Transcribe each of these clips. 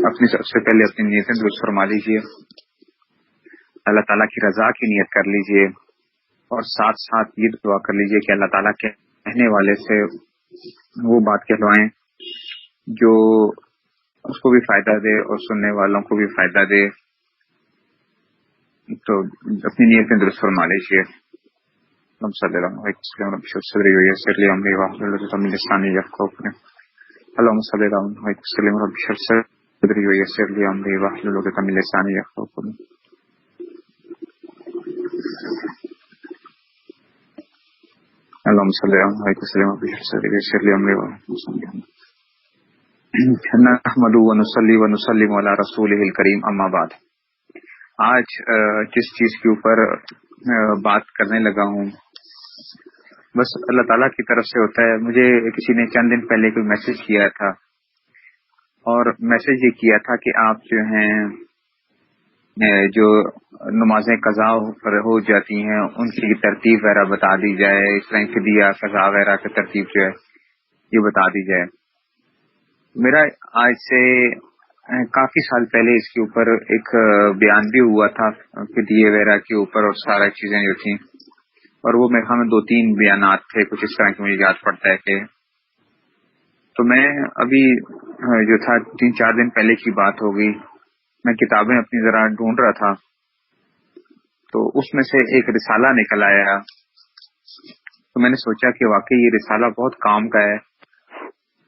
اپنی سب سے پہلے اپنی نیتیں درست فرما لیجیے، اللہ تعالیٰ کی رضا کی نیت کر لیجیے، اور ساتھ ساتھ یہ دعا کر لیجیے کہ اللہ تعالیٰ کے کہنے والے سے وہ بات کہلوائیں جو اس کو بھی فائدہ دے اور سننے والوں کو بھی فائدہ دے۔ تو اپنی نیتیں درست فرما لیجیے۔ اللهم صل على محمد وسلم رب اشرح لي صدري ويسر لي امري واحلل عقدة من لساني يفقهوا قولي۔ اللهم صل على محمد وسلم رب اشرح لي صدري ويسر لي امري واحلل عقدة من لساني يفقهوا قولي۔ اللهم صل على محمد وسلم رب اشرح لي صدري ويسر لي امري واحلل عقدة من لساني نحمده ونصلي ونسلم على رسوله الكريم اما بعد۔ آج جس چیز کے اوپر بات کرنے لگا ہوں بس اللہ تعالیٰ کی طرف سے ہوتا ہے۔ مجھے کسی نے چند دن پہلے کوئی میسج کیا تھا، اور میسج یہ کیا تھا کہ آپ جو ہیں جو نمازیں قضا ہو جاتی ہیں ان کی ترتیب وغیرہ بتا دی جائے، اس طرح فدیہ قضا وغیرہ کی ترتیب جو ہے یہ بتا دی جائے۔ میرا آج سے کافی سال پہلے اس کے اوپر ایک بیان بھی ہوا تھا فدیے وغیرہ کے اوپر اور سارا چیزیں جو تھیں، اور وہ میرے خیال میں 2-3 بیانات تھے کچھ اس طرح کے، مجھے یاد پڑتا ہے کہ تو میں ابھی جو تھا 3-4 دن پہلے کی بات ہوگی، میں کتابیں اپنی ذرا ڈھونڈ رہا تھا تو اس میں سے ایک رسالہ نکل آیا، تو میں نے سوچا کہ واقعی یہ رسالہ بہت کام کا ہے،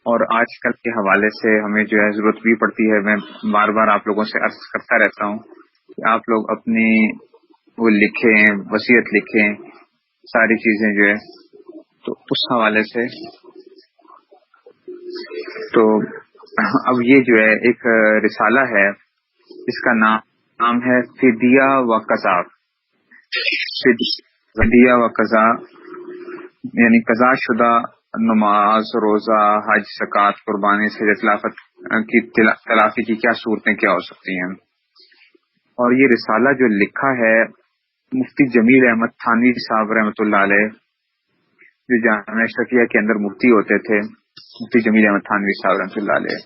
اور آج کل کے حوالے سے ہمیں جو ہے ضرورت بھی پڑتی ہے۔ میں بار بار آپ لوگوں سے عرض کرتا رہتا ہوں کہ آپ لوگ اپنی وہ لکھیں، وصیت لکھیں، ساری چیزیں جو ہے، تو اس حوالے سے تو اب یہ جو ہے ایک رسالہ ہے، اس کا نام ہے فدیہ و قضا۔ فدیہ و قضا یعنی قضا شدہ نماز، روزہ، حج، زکوٰۃ، قربانی سے تلافی کی کیا صورتیں کیا ہو سکتی ہیں۔ اور یہ رسالہ جو لکھا ہے مفتی جمیل احمد تھانوی صاحب رحمۃ اللہ علیہ، جو جامعہ اشرفیہ کے اندر مفتی ہوتے تھے، مفتی جمیل احمد تھانوی صاحب رحمۃ اللہ علیہ،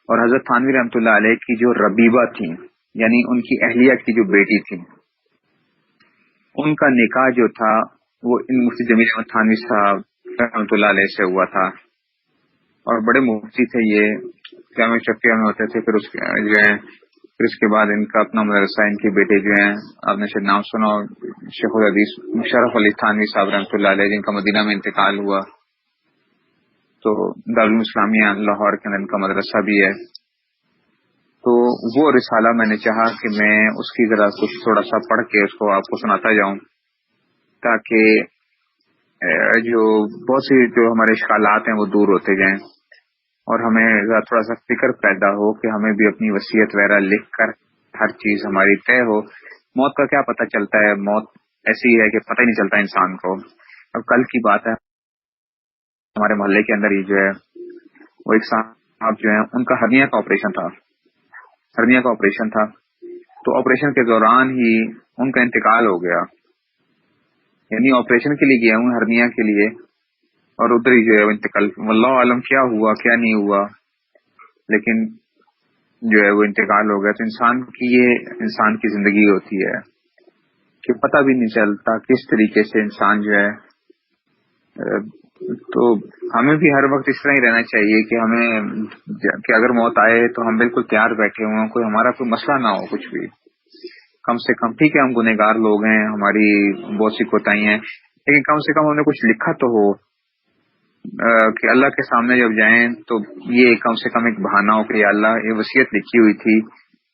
اور حضرت تھانوی رحمۃ اللہ علیہ کی جو ربیبہ تھیں، یعنی ان کی اہلیہ کی جو بیٹی تھی، ان کا نکاح جو تھا وہ ان مفتی جمیل احمد تھانوی صاحب رحمۃ اللہ علیہ سے ہوا تھا، اور بڑے مفتی تھے یہ، جامعہ اشرفیہ میں ہوتے تھے۔ پھر اس کے بعد ان کا اپنا مدرسہ، ان کے بیٹے جو ہیں، آپ نے شاید نام سنا، شیخ الحدیث مشرف علی تھانوی صاحب رحمۃ اللہ علیہ، جن کا مدینہ میں انتقال ہوا، تو دارالعلوم اسلامیہ لاہور کے اندر ان کا مدرسہ بھی ہے۔ تو وہ رسالہ میں نے چاہا کہ میں اس کی ذرا کچھ تھوڑا سا پڑھ کے اس کو آپ کو سناتا جاؤں، تاکہ جو بہت سی جو ہمارے اشکالات ہیں وہ دور ہوتے جائیں، اور ہمیں تھوڑا سا فکر پیدا ہو کہ ہمیں بھی اپنی وصیت وغیرہ لکھ کر ہر چیز ہماری طے ہو۔ موت کا کیا پتہ چلتا ہے، موت ایسی ہے کہ پتہ ہی نہیں چلتا انسان کو۔ اب کل کی بات ہے، ہمارے محلے کے اندر ہی جو ہے وہ ایک صاحب جو ہیں، ان کا ہرنیا کا آپریشن تھا، تو آپریشن کے دوران ہی ان کا انتقال ہو گیا، یعنی آپریشن کے لیے گیا ہوں ہرنیا کے لیے، اور ادھر ہی جو ہے انتقال، واللہ عالم کیا ہوا کیا نہیں ہوا، لیکن جو ہے وہ انتقال ہو گیا۔ تو انسان کی زندگی ہوتی ہے کہ پتہ بھی نہیں چلتا کس طریقے سے انسان جو ہے، تو ہمیں بھی ہر وقت اس طرح ہی رہنا چاہیے کہ اگر موت آئے تو ہم بالکل تیار بیٹھے ہوں، ہمارا کوئی مسئلہ نہ ہو کچھ بھی، کم سے کم ٹھیک ہے ہم گنہگار لوگ ہیں، ہماری بہت سی کوتاہی ہیں، لیکن کم سے کم ہم نے کچھ لکھا تو ہو کہ اللہ کے سامنے جب جائیں تو یہ کم سے کم ایک بہانہ ہو کہ یا اللہ یہ وصیت لکھی ہوئی تھی،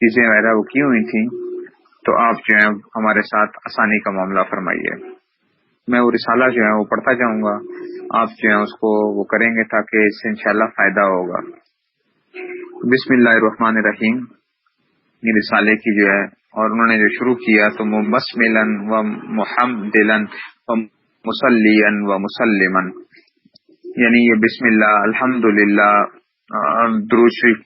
چیزیں وغیرہ وہ کی ہوئی تھیں، تو آپ جو ہے ہمارے ساتھ آسانی کا معاملہ فرمائیے۔ میں وہ رسالہ جو ہے وہ پڑھتا جاؤں گا، آپ جو ہے اس کو وہ کریں گے تاکہ اس سے انشاءاللہ فائدہ ہوگا۔ بسم اللہ الرحمن الرحیم، یہ رسالے کی جو ہے، اور انہوں نے جو شروع کیا تو مبسملاً و محمدلاً و مسلیاً و مسلماً، یعنی یہ بسم اللہ، الحمدللہ، درود شریف،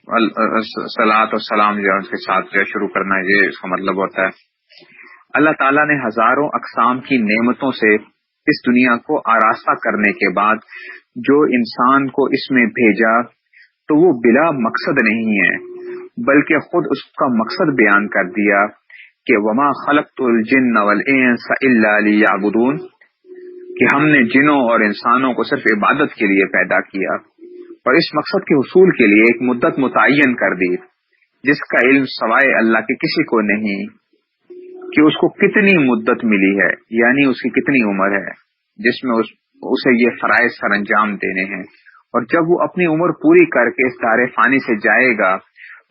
صلاۃ و سلام جو ہے اس کے ساتھ جو شروع کرنا، یہ اس کا مطلب ہوتا ہے۔ اللہ تعالیٰ نے ہزاروں اقسام کی نعمتوں سے اس دنیا کو آراستہ کرنے کے بعد جو انسان کو اس میں بھیجا تو وہ بلا مقصد نہیں ہے، بلکہ خود اس کا مقصد بیان کر دیا کہ وما خلقت الجن والانس الا لیعبدون، کہ ہم نے جنوں اور انسانوں کو صرف عبادت کے لیے پیدا کیا، اور اس مقصد کے حصول کے لیے ایک مدت متعین کر دی جس کا علم سوائے اللہ کے کسی کو نہیں، کہ اس کو کتنی مدت ملی ہے، یعنی اس کی کتنی عمر ہے جس میں اسے یہ فرائض سر انجام دینے ہیں، اور جب وہ اپنی عمر پوری کر کے اس دار فانی سے جائے گا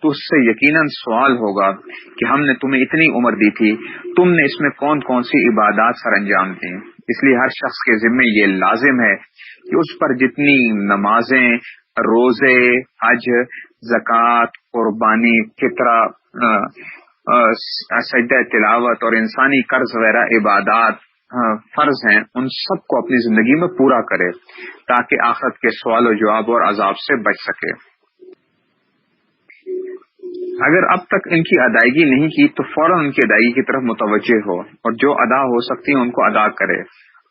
تو اس سے یقیناً سوال ہوگا کہ ہم نے تمہیں اتنی عمر دی تھی، تم نے اس میں کون کون سی عبادات سر انجام دی۔ اس لیے ہر شخص کے ذمہ یہ لازم ہے کہ اس پر جتنی نمازیں، روزے، حج، زکوٰۃ، قربانی، فطرہ، سجدہ تلاوت اور انسانی قرض وغیرہ عبادات فرض ہیں، ان سب کو اپنی زندگی میں پورا کرے تاکہ آخرت کے سوال و جواب اور عذاب سے بچ سکے۔ اگر اب تک ان کی ادائیگی نہیں کی تو فوراً ان کی ادائیگی کی طرف متوجہ ہو، اور جو ادا ہو سکتی ہیں ان کو ادا کرے،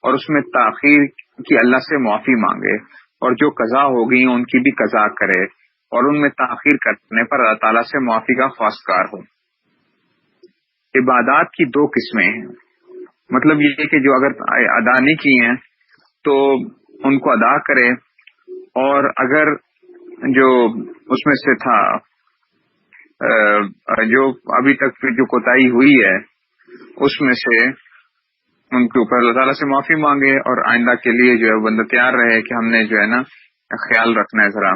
اور اس میں تاخیر کی اللہ سے معافی مانگے، اور جو قضا ہوگی ان کی بھی قضا کرے، اور ان میں تاخیر کرنے پر اللہ تعالیٰ سے معافی کا خواستگار ہو۔ عبادات کی دو قسمیں ہیں، مطلب یہ کہ جو اگر ادا نہیں کی ہیں تو ان کو ادا کرے، اور اگر جو اس میں سے تھا جو ابھی تک جو کوتاہی ہوئی ہے اس میں سے ان کے اوپر اللہ تعالیٰ سے معافی مانگے، اور آئندہ کے لیے جو ہے بندہ تیار رہے کہ ہم نے جو ہے نا خیال رکھنا ہے ذرا۔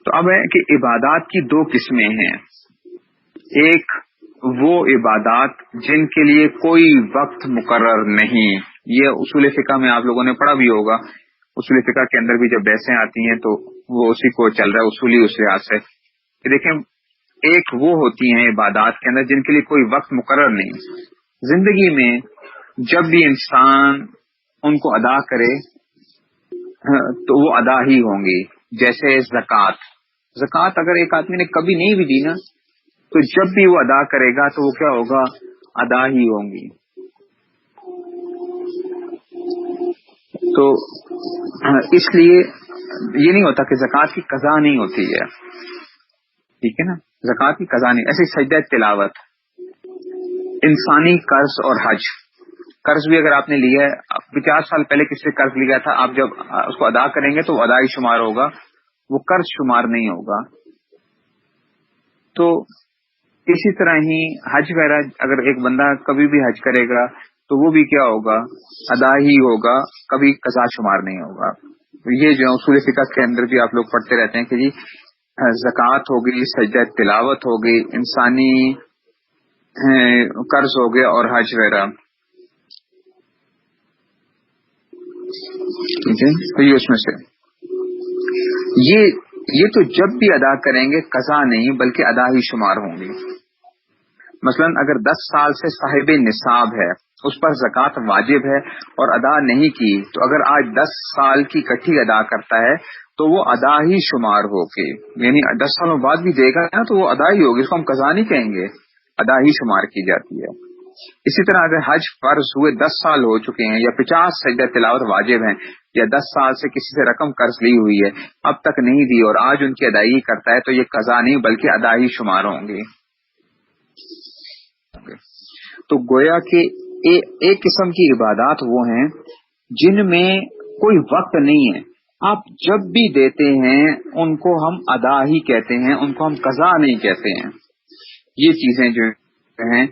تو اب ہے کہ عبادات کی دو قسمیں ہیں، ایک وہ عبادات جن کے لیے کوئی وقت مقرر نہیں، یہ اصول فقہ میں آپ لوگوں نے پڑھا بھی ہوگا، اصول فقہ کے اندر بھی جب بحثیں آتی ہیں تو وہ اسی کو چل رہا ہے اصولی اس لحاظ سے کہ دیکھیں، ایک وہ ہوتی ہیں عبادات کے اندر جن کے لیے کوئی وقت مقرر نہیں، زندگی میں جب بھی انسان ان کو ادا کرے تو وہ ادا ہی ہوں گی، جیسے زکوٰۃ اگر ایک آدمی نے کبھی نہیں بھی دی نا تو جب بھی وہ ادا کرے گا تو وہ کیا ہوگا، ادا ہی ہوں گی۔ تو اس لیے یہ نہیں ہوتا کہ زکوٰۃ کی قضا نہیں ہوتی ہے، ٹھیک ہے نا، زکوٰۃ کی قضا نہیں، ایسے سجدہ تلاوت، انسانی قرض اور حج، قرض بھی اگر آپ نے لیا ہے 50 سال پہلے کسی سے قرض لیا تھا، آپ جب اس کو ادا کریں گے تو وہ ادا ہی شمار ہوگا، وہ قرض شمار نہیں ہوگا۔ تو اسی طرح ہی حج وغیرہ اگر ایک بندہ کبھی بھی حج کرے گا تو وہ بھی کیا ہوگا، ادا ہی ہوگا، کبھی قضا شمار نہیں ہوگا۔ یہ جو اصول فقہ کے اندر بھی آپ لوگ پڑھتے رہتے ہیں کہ جی زکوٰۃ ہو گئی، سجدہ تلاوت ہو گئی، انسانی قرض ہو گیا اور حج وغیرہ، ٹھیک ہے، تو یہ اس میں سے یہ تو جب بھی ادا کریں گے قضا نہیں بلکہ ادا ہی شمار ہوں گے۔ مثلا اگر 10 سال سے صاحب نصاب ہے، اس پر زکوٰۃ واجب ہے اور ادا نہیں کی، تو اگر آج 10 سال کی کٹھی ادا کرتا ہے تو وہ ادا ہی شمار ہوگی، یعنی 10 سالوں بعد بھی دے گا نا تو وہ ادا ہی ہوگی، اس کو ہم قضا نہیں کہیں گے، ادا ہی شمار کی جاتی ہے۔ اسی طرح اگر حج فرض ہوئے 10 سال ہو چکے ہیں، یا 50 سجدہ تلاوت واجب ہیں، یا 10 سال سے کسی سے رقم قرض لی ہوئی ہے اب تک نہیں دی اور آج ان کی ادائیگی کرتا ہے، تو یہ قضا نہیں بلکہ ادا ہی شمار ہوں گے۔ تو گویا کہ ایک قسم کی عبادات وہ ہیں جن میں کوئی وقت نہیں ہے، آپ جب بھی دیتے ہیں ان کو ہم ادا ہی کہتے ہیں، ان کو ہم قضا نہیں کہتے ہیں۔ یہ چیزیں جو ہیں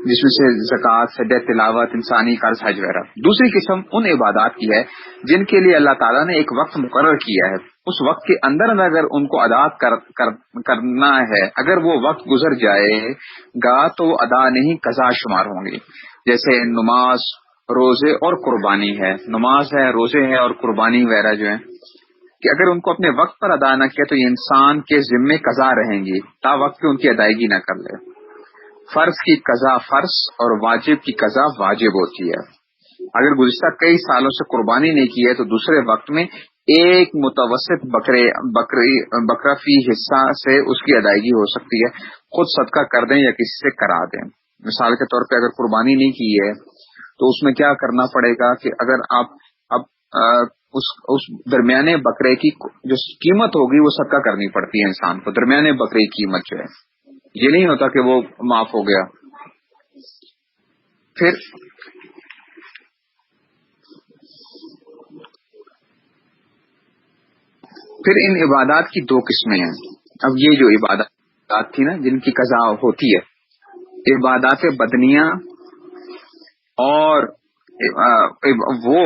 جس میں سے زکوٰۃ، سجدہ تلاوت، انسانی قرض، حج وغیرہ۔ دوسری قسم ان عبادات کی ہے جن کے لیے اللہ تعالیٰ نے ایک وقت مقرر کیا ہے، اس وقت کے اندر اگر ان کو ادا کرنا ہے، اگر وہ وقت گزر جائے گا تو وہ ادا نہیں قضا شمار ہوں گے، جیسے نماز، روزے اور قربانی ہے، نماز ہے، روزے ہیں اور قربانی وغیرہ جو ہیں، کہ اگر ان کو اپنے وقت پر ادا نہ کیا تو یہ انسان کے ذمے قضا رہیں گی تا وقت کہ ان کی ادائیگی نہ کر لے۔ فرض کی قضا فرض اور واجب کی قضا واجب ہوتی ہے۔ اگر گزشتہ کئی سالوں سے قربانی نہیں کی ہے تو دوسرے وقت میں ایک متوسط بکرا فی حصہ سے اس کی ادائیگی ہو سکتی ہے، خود صدقہ کر دیں یا کسی سے کرا دیں۔ مثال کے طور پہ اگر قربانی نہیں کی ہے تو اس میں کیا کرنا پڑے گا کہ اگر آپ اب اس درمیانے بکرے کی جو قیمت ہوگی وہ صدقہ کرنی پڑتی ہے انسان کو. درمیانے بکرے کی قیمت جو ہے یہ نہیں ہوتا کہ وہ معاف ہو گیا. پھر ان عبادات کی دو قسمیں ہیں. اب یہ جو عبادات تھی نا جن کی قضا ہوتی ہے، عبادات بدنیہ اور وہ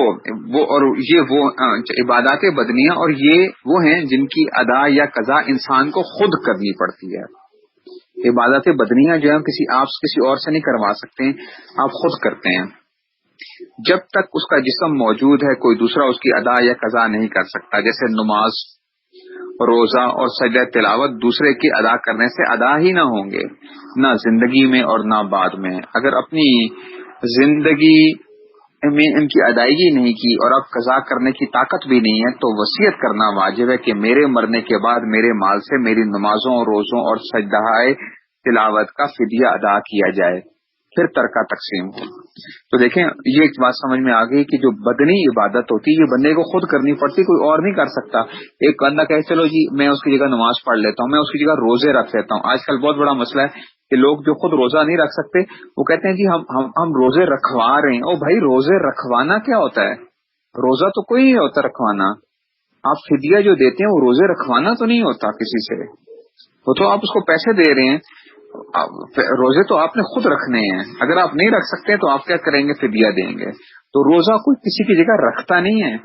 عبادات بدنیہ اور یہ وہ ہیں جن کی ادا یا قضا انسان کو خود کرنی پڑتی ہے. عبادات بدنیہ جو ہے کسی اور سے نہیں کروا سکتے، آپ خود کرتے ہیں. جب تک اس کا جسم موجود ہے کوئی دوسرا اس کی ادا یا قضا نہیں کر سکتا. جیسے نماز، روزہ اور سجدہ تلاوت دوسرے کی ادا کرنے سے ادا ہی نہ ہوں گے، نہ زندگی میں اور نہ بعد میں. اگر اپنی زندگی میں ان کی ادائیگی نہیں کی اور اب قضا کرنے کی طاقت بھی نہیں ہے تو وصیت کرنا واجب ہے کہ میرے مرنے کے بعد میرے مال سے میری نمازوں، روزوں اور سجدہ تلاوت کا فدیہ ادا کیا جائے، پھر ترکہ تقسیم ہو. تو دیکھیں یہ ایک بات سمجھ میں آ گئی کہ جو بدنی عبادت ہوتی ہے یہ بندے کو خود کرنی پڑتی، کوئی اور نہیں کر سکتا. ایک بندہ کہے چلو جی میں اس کی جگہ نماز پڑھ لیتا ہوں، میں اس کی جگہ روزے رکھ لیتا ہوں. آج کل بہت بڑا مسئلہ ہے کہ لوگ جو خود روزہ نہیں رکھ سکتے وہ کہتے ہیں جی ہم روزے رکھوا رہے ہیں. او بھائی روزے رکھوانا کیا ہوتا ہے؟ روزہ تو کوئی نہیں ہوتا رکھوانا. آپ فدیہ جو دیتے ہیں وہ روزے رکھوانا تو نہیں ہوتا کسی سے، وہ تو آپ اس کو پیسے دے رہے ہیں. روزے تو آپ نے خود رکھنے ہیں. اگر آپ نہیں رکھ سکتے تو آپ کیا کریں گے؟ فدیہ دیں گے. تو روزہ کوئی کسی کی جگہ رکھتا نہیں ہے.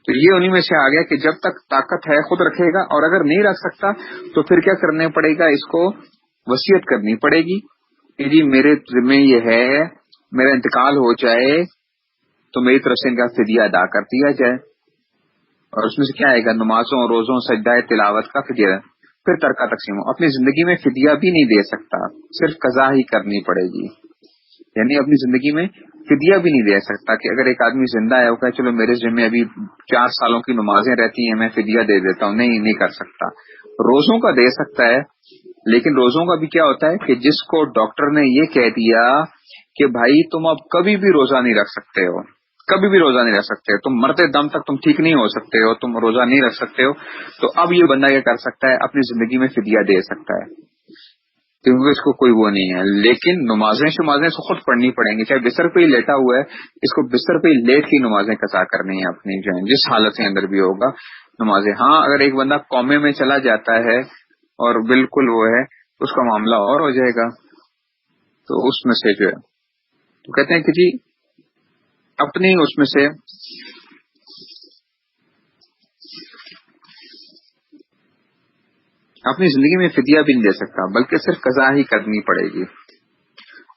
تو یہ انہی میں سے آ گیا کہ جب تک طاقت ہے خود رکھے گا، اور اگر نہیں رکھ سکتا تو پھر کیا کرنا پڑے گا؟ اس کو وصیت کرنی پڑے گی کہ جی میرے ذمہ یہ ہے، میرا انتقال ہو جائے تو میری طرف سے ان کا فدیہ ادا کر دیا جائے. اور اس میں سے کیا آئے گا؟ نمازوں، روزوں، سجدہ تلاوت کا فدیہ. پھر ترکہ تقسیم ہو. اپنی زندگی میں فدیہ بھی نہیں دے سکتا، صرف قضا ہی کرنی پڑے گی. یعنی اپنی زندگی میں فدیہ بھی نہیں دے سکتا کہ اگر ایک آدمی زندہ ہے وہ کہے چلو میرے ذمہ ابھی 4 سالوں کی نمازیں رہتی ہیں میں فدیہ دے دیتا ہوں. نہیں کر سکتا. روزوں کا دے سکتا ہے، لیکن روزوں کا بھی کیا ہوتا ہے کہ جس کو ڈاکٹر نے یہ کہہ دیا کہ بھائی تم اب کبھی بھی روزہ نہیں رکھ سکتے ہو، کبھی بھی روزہ نہیں رکھ سکتے ہو، تم مرتے دم تک تم ٹھیک نہیں ہو سکتے ہو، تم روزہ نہیں رکھ سکتے ہو، تو اب یہ بندہ کیا کر سکتا ہے؟ اپنی زندگی میں فدیہ دے سکتا ہے کیونکہ اس کو کوئی وہ نہیں ہے. لیکن نمازیں اس کو خود پڑھنی پڑیں گی. چاہے بستر پہ ہی لیٹا ہوا ہے اس کو بستر پہ ہی لیٹ کی نمازیں قضا کرنی ہیں اپنی جو ہیں، جس حالت کے اندر بھی ہوگا نمازیں. ہاں اگر ایک بندہ قومے میں چلا جاتا ہے اور بالکل وہ ہے تو اس کا معاملہ اور ہو جائے گا. تو اس میں سے جو ہے تو کہتے ہیں کہ جی اپنی اس میں سے اپنی زندگی میں فدیہ بھی نہیں دے سکتا بلکہ صرف قضا ہی کرنی پڑے گی.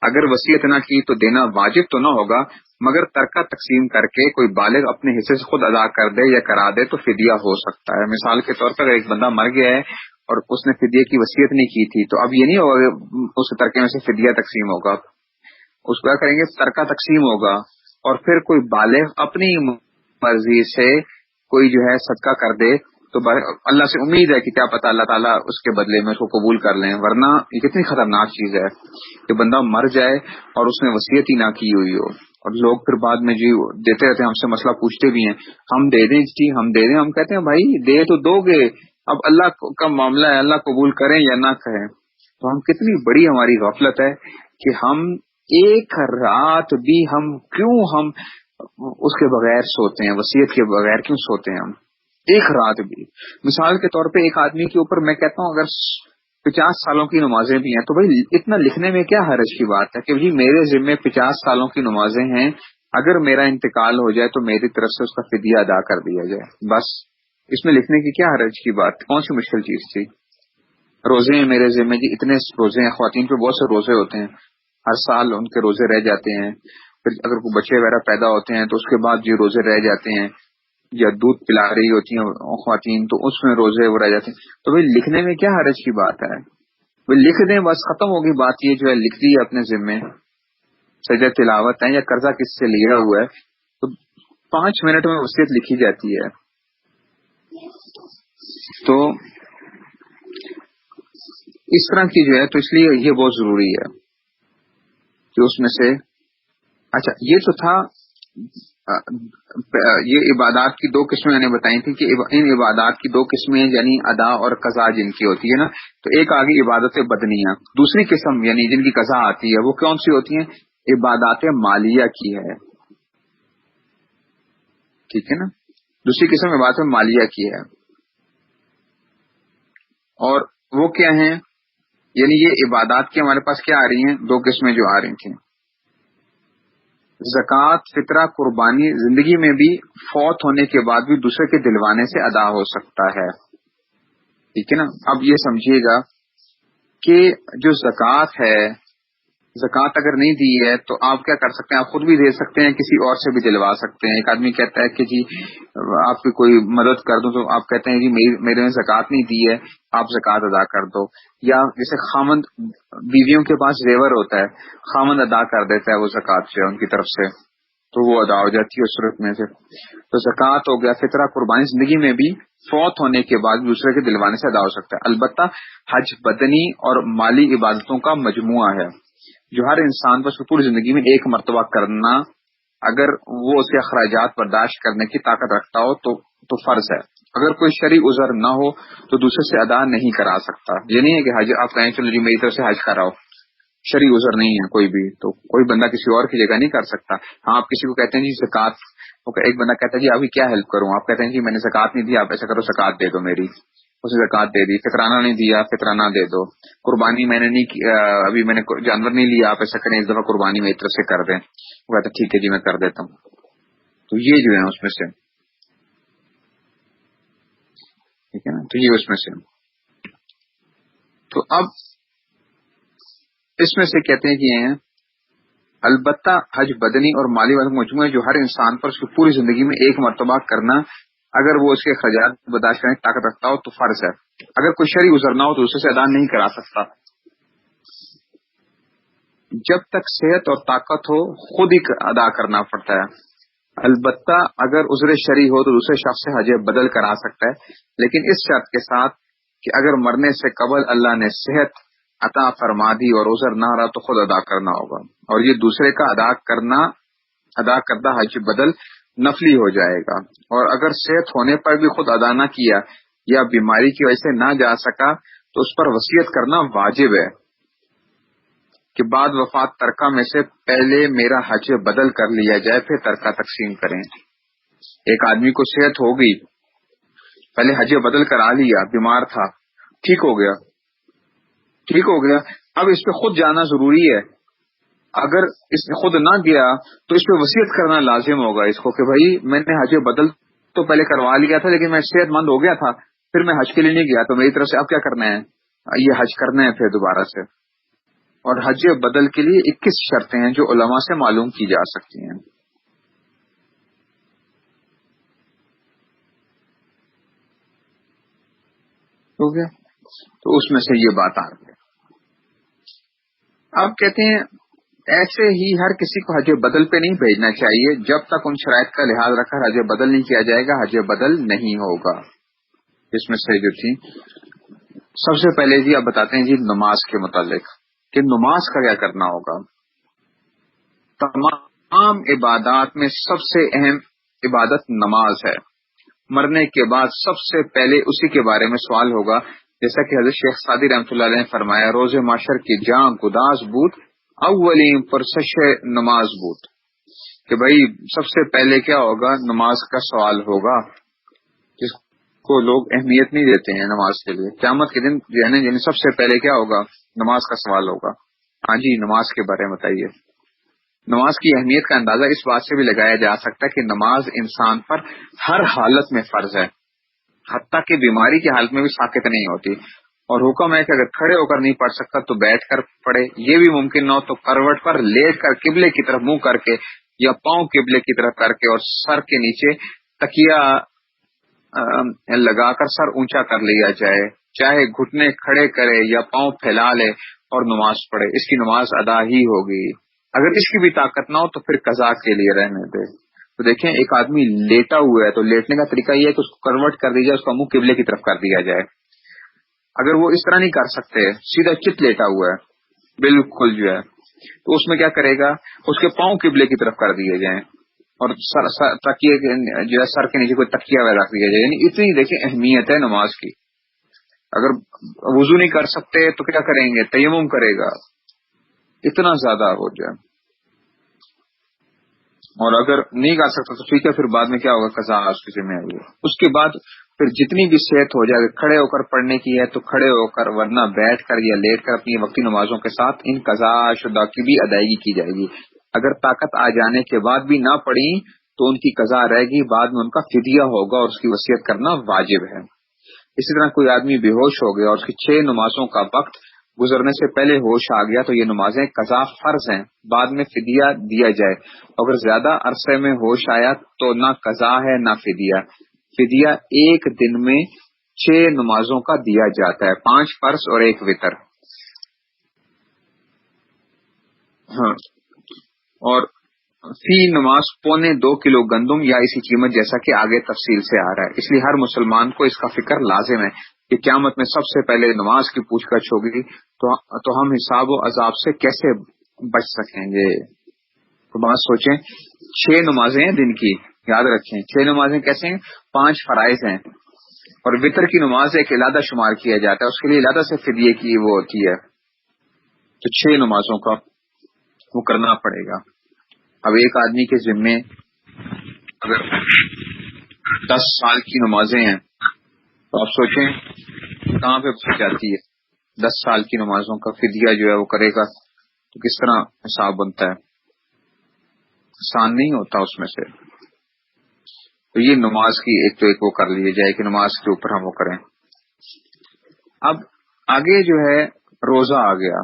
اگر وصیت نہ کی تو دینا واجب تو نہ ہوگا، مگر ترکہ تقسیم کر کے کوئی بالغ اپنے حصے سے خود ادا کر دے یا کرا دے تو فدیہ ہو سکتا ہے. مثال کے طور پر ایک بندہ مر گیا ہے اور اس نے فدیہ کی وصیت نہیں کی تھی تو اب یہ نہیں ہوگا اس ترکے میں سے فدیہ تقسیم ہوگا. اس کو کیا کریں گے؟ ترکہ تقسیم ہوگا. اور پھر کوئی بالغ اپنی مرضی سے کوئی جو ہے صدقہ کر دے تو اللہ سے امید ہے کہ کیا پتہ اللہ تعالیٰ اس کے بدلے میں اس کو قبول کر لیں. ورنہ یہ کتنی خطرناک چیز ہے کہ بندہ مر جائے اور اس نے وصیت ہی نہ کی ہوئی ہو اور لوگ پھر بعد میں جی دیتے رہتے ہیں، ہم سے مسئلہ پوچھتے بھی ہیں ہم دے دیں جی ہم دے دیں. ہم کہتے ہیں بھائی دے تو دو گے، اب اللہ کا معاملہ ہے، اللہ قبول کریں یا نہ کریں. تو ہم کتنی بڑی ہماری غفلت ہے کہ ہم ایک رات بھی ہم اس کے بغیر سوتے ہیں، وصیت کے بغیر کیوں سوتے ہیں ہم ایک رات بھی؟ مثال کے طور پہ ایک آدمی کے اوپر میں کہتا ہوں اگر 50 سالوں کی نمازیں بھی ہیں تو بھائی اتنا لکھنے میں کیا حرج کی بات ہے کہ جی میرے ذمہ 50 سالوں کی نمازیں ہیں، اگر میرا انتقال ہو جائے تو میری طرف سے اس کا فدیہ ادا کر دیا جائے. بس اس میں لکھنے کی کیا حرج کی بات؟ کون سی مشکل چیز تھی؟ روزے ہیں میرے ذمہ جی، اتنے روزے ہیں، خواتین پہ بہت سے روزے ہوتے ہیں، ہر سال ان کے روزے رہ جاتے ہیں. پھر اگر کوئی بچے وغیرہ پیدا ہوتے ہیں تو اس کے بعد جو روزے رہ جاتے ہیں، یا دودھ پلا رہی ہوتی ہیں خواتین تو اس میں روزے وہ رہ جاتے ہیں. تو بھائی لکھنے میں کیا حرج کی بات ہے؟ وہ لکھ دیں بس، ختم ہوگی بات. یہ جو ہے لکھ دی اپنے ذمے سجدہ تلاوت ہے یا قرضہ کس سے لیا ہوا ہے تو 5 منٹ میں وصیت لکھی جاتی ہے. تو اس طرح کی جو ہے تو اس لیے یہ بہت ضروری ہے کہ اس میں سے اچھا یہ تو تھا یہ عبادات کی دو قسمیں میں نے بتائی تھی کہ ان عبادات کی دو قسمیں یعنی ادا اور قضا جن کی ہوتی ہے نا، تو ایک آگے عبادت بدنیہ، دوسری قسم یعنی جن کی قضا آتی ہے وہ کون سی ہوتی ہیں؟ عبادات مالیہ کی ہے، ٹھیک ہے نا، دوسری قسم عبادت مالیہ کی ہے. اور وہ کیا ہیں؟ یعنی یہ عبادات کی ہمارے پاس کیا آ رہی ہیں؟ دو قسمیں جو آ رہی تھیں، زکوٰۃ، فطرہ، قربانی زندگی میں بھی فوت ہونے کے بعد بھی دوسرے کے دلوانے سے ادا ہو سکتا ہے، ٹھیک ہے نا. اب یہ سمجھیے گا کہ جو زکوٰۃ ہے، زکوٰۃ اگر نہیں دی ہے تو آپ کیا کر سکتے ہیں؟ آپ خود بھی دے سکتے ہیں، کسی اور سے بھی دلوا سکتے ہیں. ایک آدمی کہتا ہے کہ جی آپ کی کوئی مدد کر دوں، تو آپ کہتے ہیں جی میرے میں زکوٰۃ نہیں دی ہے، آپ زکوٰۃ ادا کر دو. یا جیسے خامند بیویوں کے پاس زیور ہوتا ہے، خامند ادا کر دیتا ہے وہ زکوٰۃ سے ان کی طرف سے، تو وہ ادا ہو جاتی ہے اس صورت میں سے. تو زکوٰۃ ہو گیا، فطرہ، قربانی زندگی میں بھی فوت ہونے کے بعد دوسرے کے دلوانے سے ادا ہو سکتا ہے. البتہ حج بدنی اور مالی عبادتوں کا مجموعہ ہے جو ہر انسان پر پوری زندگی میں ایک مرتبہ کرنا، اگر وہ اس کے اخراجات برداشت کرنے کی طاقت رکھتا ہو تو فرض ہے. اگر کوئی شرعی عذر نہ ہو تو دوسرے سے ادا نہیں کرا سکتا. یہ نہیں ہے کہ حج آپ کہیں چلو جی میری طرف سے حج کراؤ، شرعی عذر نہیں ہے کوئی بھی، تو کوئی بندہ کسی اور کی جگہ نہیں کر سکتا. ہاں آپ کسی کو کہتے ہیں جی زکوٰۃ، ایک بندہ کہتا ہے جی ابھی کیا ہیلپ کروں، آپ کہتے ہیں جی میں نے زکوٰۃ نہیں دی، آپ ایسا کرو زکوٰۃ دے دو میری، اسے زکوٰۃ دے دی. فطرانہ نہیں دیا، فطرانہ دے دو. قربانی میں نے نہیں ابھی میں نے جانور نہیں لیا، آپ ایسا کریں اس دفعہ قربانی میری طرف سے کر دیں. وہ کہتا ہے ٹھیک ہے جی میں کر دیتا ہوں. تو یہ جو ہے اس میں سے، ٹھیک ہے نا، تو یہ اس میں سے. تو اب اس میں سے کہتے ہیں کہ یہ ہیں البتہ حج بدنی اور مالی والا مجموعہ جو ہر انسان پر اس کی پوری زندگی میں ایک مرتبہ کرنا، اگر وہ اس کے اخراجات برداشت کرنے کی طاقت رکھتا ہو تو فرض ہے. اگر کوئی شرعی عذر نہ ہو تو اسے ادا نہیں کرا سکتا. جب تک صحت اور طاقت ہو خود ہی ادا کرنا پڑتا ہے. البتہ اگر عذر شرعی ہو تو دوسرے شخص سے حج بدل کرا سکتا ہے، لیکن اس شرط کے ساتھ کہ اگر مرنے سے قبل اللہ نے صحت عطا فرما دی اور عذر نہ رہا تو خود ادا کرنا ہوگا. اور یہ دوسرے کا ادا کردہ حج بدل نفلی ہو جائے گا. اور اگر صحت ہونے پر بھی خود ادا نہ کیا یا بیماری کی وجہ سے نہ جا سکا تو اس پر وصیت کرنا واجب ہے کہ بعد وفات ترکہ میں سے پہلے میرا حج بدل کر لیا جائے، پھر ترکہ تقسیم کریں. ایک آدمی کو صحت ہو گئی، پہلے حج بدل کرا لیا، بیمار تھا، ٹھیک ہو گیا، اب اس پہ خود جانا ضروری ہے. اگر اس نے خود نہ گیا تو اس پہ وصیت کرنا لازم ہوگا اس کو کہ بھائی میں نے حج بدل تو پہلے کروا لیا تھا، لیکن میں صحت مند ہو گیا تھا، پھر میں حج کے لیے نہیں گیا، تو میری طرف سے اب کیا کرنا ہے؟ یہ حج کرنا ہے پھر دوبارہ سے. اور حج بدل کے لیے 21 شرطیں ہیں جو علماء سے معلوم کی جا سکتی ہیں. ہو گیا؟ تو اس میں سے یہ بات آ گئی. اب کہتے ہیں ایسے ہی ہر کسی کو حج بدل پہ نہیں بھیجنا چاہیے جب تک ان شرائط کا لحاظ رکھا حج بدل نہیں کیا جائے گا، حج بدل نہیں ہوگا. اس میں سے جو تھی سب سے پہلے جی آپ بتاتے ہیں جی نماز کے متعلق کہ نماز کا کیا کرنا ہوگا. تمام عبادات میں سب سے اہم عبادت نماز ہے. مرنے کے بعد سب سے پہلے اسی کے بارے میں سوال ہوگا، جیسا کہ حضرت شیخ سعدی رحمۃ اللہ علیہ نے فرمایا، روز معاشر کی جاں گداز بود اولین پرسش نماز بود، کہ بھائی سب سے پہلے کیا ہوگا؟ نماز کا سوال ہوگا، جس کو لوگ اہمیت نہیں دیتے ہیں نماز کے لیے. قیامت کے دن یعنی سب سے پہلے کیا ہوگا؟ نماز کا سوال ہوگا. ہاں جی نماز کے بارے میں بتائیے. نماز کی اہمیت کا اندازہ اس بات سے بھی لگایا جا سکتا ہے کہ نماز انسان پر ہر حالت میں فرض ہے، حتیٰ کہ بیماری کی حالت میں بھی ساکت نہیں ہوتی. اور حکم ہے کہ اگر کھڑے ہو کر نہیں پڑھ سکتا تو بیٹھ کر پڑھے. یہ بھی ممکن نہ ہو تو کروٹ پر لیٹ کر قبلے کی طرف منہ کر کے یا پاؤں قبلے کی طرف کر کے اور سر کے نیچے تکیہ لگا کر سر اونچا کر لیا جائے، چاہے گھٹنے کھڑے کرے یا پاؤں پھیلا لے اور نماز پڑھے، اس کی نماز ادا ہی ہوگی. اگر اس کی بھی طاقت نہ ہو تو پھر قضا کے لیے رہنے دے. تو دیکھیں ایک آدمی لیٹا ہوا ہے تو لیٹنے کا طریقہ یہ ہے کہ اس کو کروٹ کر دی جائے، اس کا منہ قبلے کی طرف کر دیا جائے. اگر وہ اس طرح نہیں کر سکتے، سیدھا چت لیٹا ہوا ہے بالکل جو ہے، تو اس میں کیا کرے گا؟ اس کے پاؤں قبلے کی طرف کر دیے جائیں. اور تکیے جو ہے سر کے نیچے کوئی تکیہ وغیرہ رکھ دیا جائے. یعنی اتنی دیکھیں اہمیت ہے نماز کی. اگر وضو نہیں کر سکتے تو کیا کریں گے؟ تیمم کرے گا. اتنا زیادہ ہو جائے. اور اگر نہیں کر سکتا تو ٹھیک ہے، پھر بعد میں کیا ہوگا؟ قضا اس کی ذمہ آئی ہے. اس کے بعد پھر جتنی بھی صحت ہو جائے، کھڑے ہو کر پڑھنے کی ہے تو کھڑے ہو کر، ورنہ بیٹھ کر یا لیٹ کر اپنی وقتی نمازوں کے ساتھ ان قضا شدہ کی بھی ادائیگی کی جائے گی. اگر طاقت آ جانے کے بعد بھی نہ پڑھی تو ان کی قضا رہے گی، بعد میں ان کا فدیہ ہوگا اور اس کی وصیت کرنا واجب ہے. اسی طرح کوئی آدمی بے ہوش ہو گیا اور اس کی 6 نمازوں کا وقت گزرنے سے پہلے ہوش آ گیا تو یہ نمازیں قضا فرض ہیں، بعد میں فدیہ دیا جائے. اگر زیادہ عرصے میں ہوش آیا تو نہ قضا ہے نہ فدیہ. فدیہ ایک دن میں 6 نمازوں کا دیا جاتا ہے، 5 فرض اور 1 وتر. ہاں، اور فی نماز 1.25 کلو گندم یا اسی قیمت، جیسا کہ آگے تفصیل سے آ رہا ہے. اس لیے ہر مسلمان کو اس کا فکر لازم ہے کہ قیامت میں سب سے پہلے نماز کی پوچھ گچھ ہوگی تو ہم حساب و عذاب سے کیسے بچ سکیں گے. تو بات سوچیں، 6 نمازیں ہیں دن کی، یاد رکھیں 6 نمازیں کیسے ہیں؟ 5 فرائض ہیں، اور وطر کی نماز ایک علیحدہ شمار کیا جاتا ہے، اس کے لیے علیحدہ سے فدیے کی وہ ہوتی ہے. تو 6 نمازوں کا وہ کرنا پڑے گا. اب ایک آدمی کے ذمے اگر 10 سال کی نمازیں ہیں تو آپ سوچیں کہاں پہ پہنچ جاتی ہے. 10 سال کی نمازوں کا فدیہ جو ہے وہ کرے گا تو کس طرح حساب بنتا ہے؟ آسان نہیں ہوتا اس میں سے. تو یہ نماز کی ایک تو ایک وہ کر لیے جائے کہ نماز کے اوپر ہم وہ کریں. اب آگے جو ہے روزہ آ گیا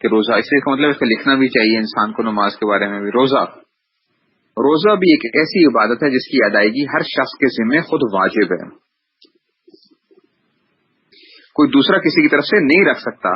کہ روزہ، اس کا مطلب اس کو لکھنا بھی چاہیے انسان کو نماز کے بارے میں بھی. روزہ بھی ایک ایسی عبادت ہے جس کی ادائیگی ہر شخص کے ذمہ خود واجب ہے. کوئی دوسرا کسی کی طرف سے نہیں رکھ سکتا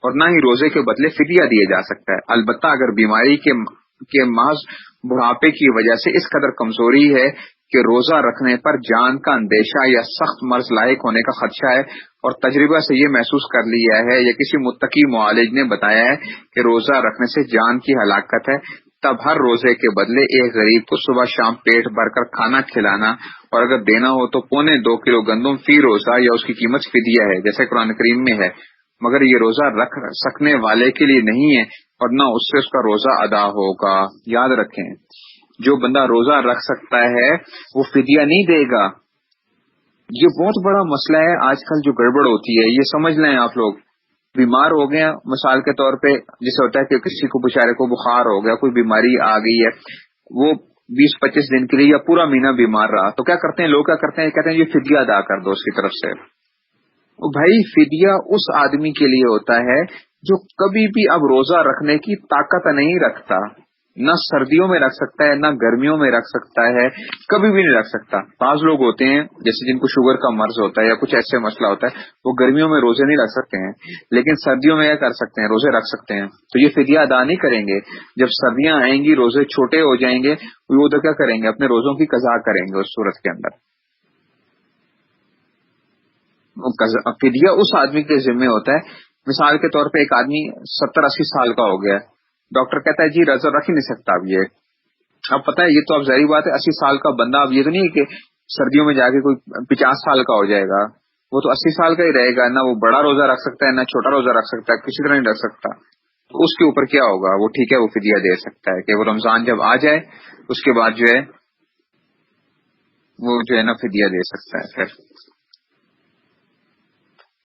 اور نہ ہی روزے کے بدلے فدیہ دیا جا سکتا ہے. البتہ اگر بیماری کے محض بڑھاپے کی وجہ سے اس قدر کمزوری ہے کہ روزہ رکھنے پر جان کا اندیشہ یا سخت مرض لاحق ہونے کا خدشہ ہے، اور تجربہ سے یہ محسوس کر لیا ہے یا کسی متقی معالج نے بتایا ہے کہ روزہ رکھنے سے جان کی ہلاکت ہے، تب ہر روزے کے بدلے ایک غریب کو صبح شام پیٹ بھر کر کھانا کھلانا، اور اگر دینا ہو تو 1.25 کلو گندم فی روزہ یا اس کی قیمت فدیہ ہے، جیسے قرآن کریم میں ہے. مگر یہ روزہ رکھ سکنے والے کے لیے نہیں ہے اور نہ اس سے اس کا روزہ ادا ہوگا. یاد رکھیں، جو بندہ روزہ رکھ سکتا ہے وہ فدیہ نہیں دے گا. یہ بہت بڑا مسئلہ ہے آج کل جو گڑبڑ ہوتی ہے. یہ سمجھ لیں آپ لوگ، بیمار ہو گئے مثال کے طور پہ، جیسے ہوتا ہے کہ کسی کو بیچارے کو بخار ہو گیا، کوئی بیماری آ گئی ہے، وہ 20-25 دن کے لیے یا پورا مہینہ بیمار رہا، تو کیا کرتے ہیں لوگ؟ کیا کرتے ہیں؟ کہتے ہیں یہ فدیہ ادا کر دو اس کی طرف سے. بھائی فدیہ اس آدمی کے لیے ہوتا ہے جو کبھی بھی اب روزہ رکھنے کی طاقت نہیں رکھتا، نہ سردیوں میں رکھ سکتا ہے نہ گرمیوں میں رکھ سکتا ہے، کبھی بھی نہیں رکھ سکتا. بعض لوگ ہوتے ہیں جیسے جن کو شوگر کا مرض ہوتا ہے یا کچھ ایسے مسئلہ ہوتا ہے، وہ گرمیوں میں روزے نہیں رکھ سکتے ہیں، لیکن سردیوں میں کیا کر سکتے ہیں؟ روزے رکھ سکتے ہیں. تو یہ فدیہ ادا نہیں کریں گے. جب سردیاں آئیں گی، روزے چھوٹے ہو جائیں گے، وہ تو کیا کریں گے؟ اپنے روزوں کی قضا کریں گے اس صورت کے اندر. فدیہ اس آدمی کے ذمہ ہوتا ہے. مثال کے طور پہ ایک آدمی 70-80 سال کا ہو گیا، ڈاکٹر کہتا ہے جی روزہ رکھ ہی نہیں سکتا اب یہ. اب پتہ ہے یہ تو اب ظاہری بات ہے 80 سال کا بندہ، اب یہ تو نہیں ہے کہ سردیوں میں جا کے کوئی 50 سال کا ہو جائے گا، وہ تو 80 سال کا ہی رہے گا. نہ وہ بڑا روزہ رکھ سکتا ہے نہ چھوٹا روزہ رکھ سکتا ہے، کسی طرح نہیں رکھ سکتا. تو اس کے اوپر کیا ہوگا؟ وہ ٹھیک ہے وہ فدیہ دے سکتا ہے کہ وہ رمضان جب آ جائے اس کے بعد جو ہے وہ جو ہے نا فدیہ دے سکتا ہے. پھر